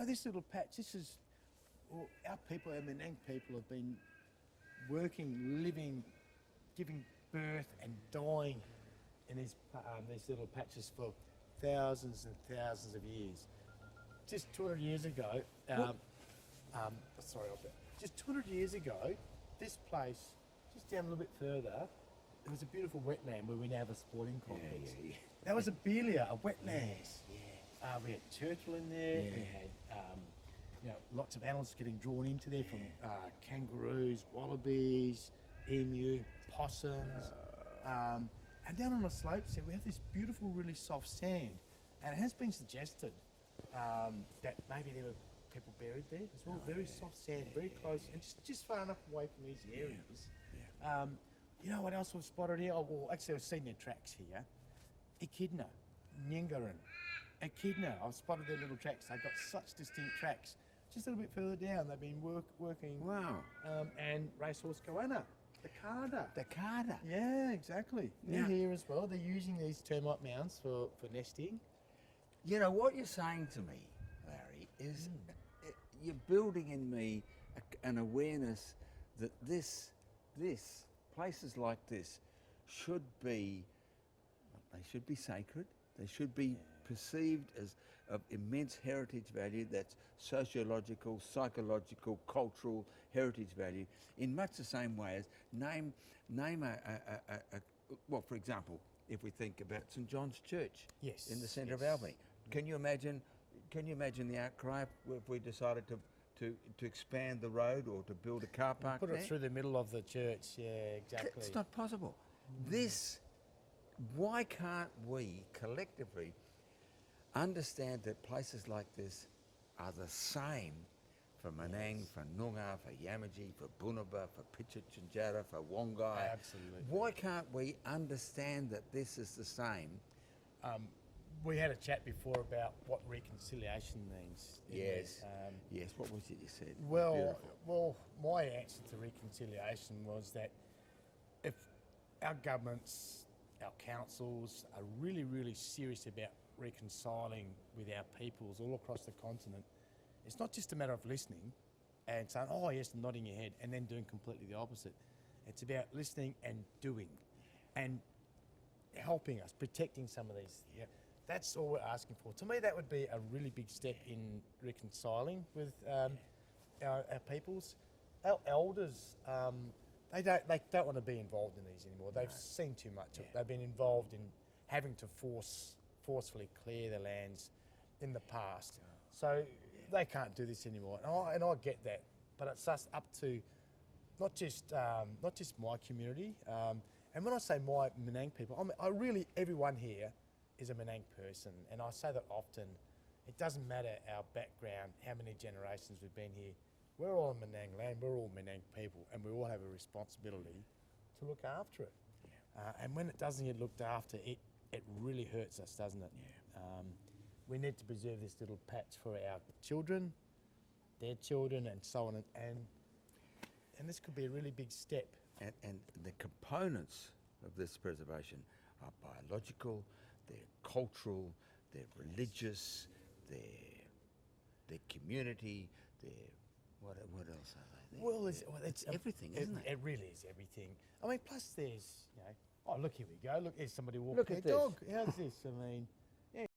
this little patch, this is, well, our people, our Menang people have been working, living, giving birth and dying in these little patches for thousands and thousands of years. Just 200 years ago, just 200 years ago, this place, just down a little bit further, there was a beautiful wetland where we now have a sporting complex. That was a belia, a wetlands. We had turtle in there. We had lots of animals getting drawn into there, from kangaroos, wallabies, emu, possums. And down on the slopes there, we have this beautiful, really soft sand. And it has been suggested that maybe there were people buried there as well. Very soft sand, very close, and just far enough away from these areas. You know what else we've spotted here? Oh, well, actually, I've seen their tracks here. Echidna, Nyengaran, Echidna. I've spotted their little tracks. They've got such distinct tracks. Just a little bit further down, they've been working. Wow. And racehorse goanna, the Carda. The Carda. Yeah, exactly. They're here as well. They're using these termite mounds for nesting. You know, what you're saying to me, Larry, is you're building in me an awareness that places like this should be sacred. They should be perceived as of immense heritage value. That's sociological, psychological, cultural heritage value. In much the same way as name well, for example, if we think about St John's Church in the centre of Albany, can you imagine the outcry if we decided to expand the road or to build a car park Put it through the middle of the church, exactly. It's not possible. Why can't we collectively understand that places like this are the same for Menang, for Noongar, for Yamaji, for Bunaba, for Pitjantjatjara, for Wongai? Absolutely. Why can't we understand that this is the same? We had a chat before about what reconciliation means. Yes. What was it you said? Well, my answer to reconciliation was that if our governments, our councils are really, really serious about reconciling with our peoples all across the continent, it's not just a matter of listening and saying, oh yes, and nodding your head, and then doing completely the opposite. It's about listening and doing and helping us, protecting some of these. Yeah. That's all we're asking for. To me, that would be a really big step in reconciling with our peoples. Our elders, they don't want to be involved in these anymore. They've seen too much. They've been involved in having to forcefully clear the lands in the past. So they can't do this anymore. And I get that. But it's us up to not just my community. And when I say my Menang people, I really, everyone here is a Menang person, and I say that often. It doesn't matter our background, how many generations we've been here. We're all in Menang land, we're all Menang people, and we all have a responsibility to look after it. And when it doesn't get looked after, it really hurts us, doesn't it? We need to preserve this little patch for our children, their children, and so on. And this could be a really big step. And the components of this preservation are biological, they're cultural, they're religious, they're community, they're what else are they? Well, it's everything, isn't it? It really is everything. I mean, plus there's, oh look, here we go. Look, there's somebody walking Look at their dog. this. How's this? I mean,